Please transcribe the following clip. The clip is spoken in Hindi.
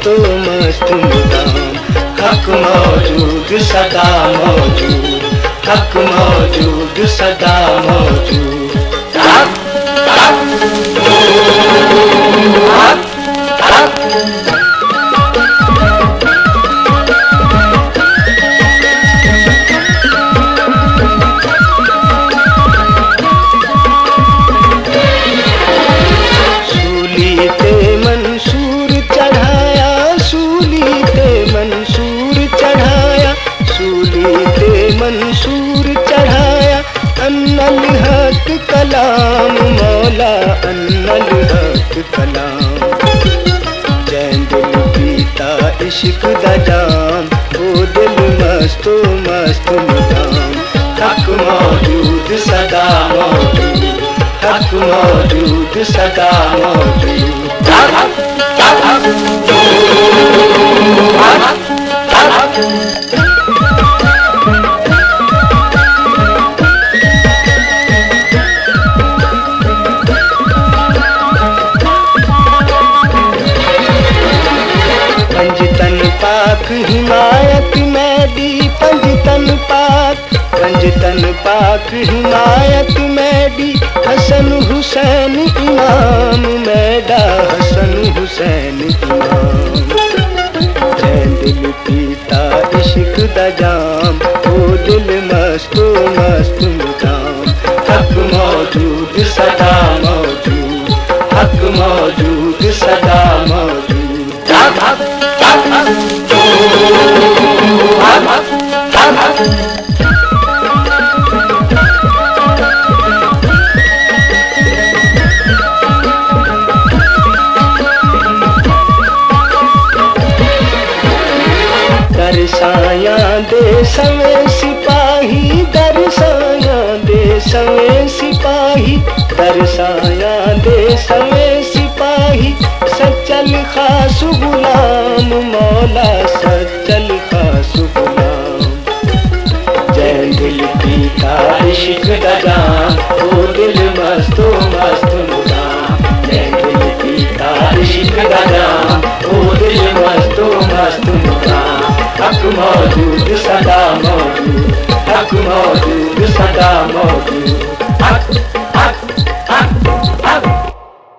मस्तो मस्त मुदाम। हक मौजूद सदा मौजूद, हक मौजूद सदा मौजूद। हक सूली ते मंसूर चढ़ाया, सूली ते मंसूर चढ़ाया, सूली ते मंसूर चढ़ाया। अन्नल हक कलाम मौला, अन्नल हक कलाम। जैन दिल पीता इश्क दा जाम, ओ दिल मस्तो मस्त मुदाम। हक मौजूद सदा मौजूद, हक मौजूद सदा मौजूद। पंजतन पाक हिमायत में दी, पंजतन पाक, पंजतन पाक हिमायत में दी। हसन हुसैन इमाम मैडा, हसन हुसैन इमाम। जैन दिल पीता इश्क दा जाम, ओ दिल मस्तो मस्त मुदाम। हक मौजूद सदा मौजूद, हक मौजूद सदा मौजूद। दरसाया दे सवे सिपाही, दरसाया दे सवे सिपाही, दरसाया दे सवे सिपाही। सच्चल खास गुलाम मौला, सच्चल खास गुलाम। जैन दिल पीता इश्क दा जाम, ओ दिल मस्तो मस्त मुदाम। जैन दिल पीता इश्क दा जाम, ओ दिल मस्तो मस्त मुदाम। हक मौजूद सदा मौजूद, हक मौजूद सदा मौजूद।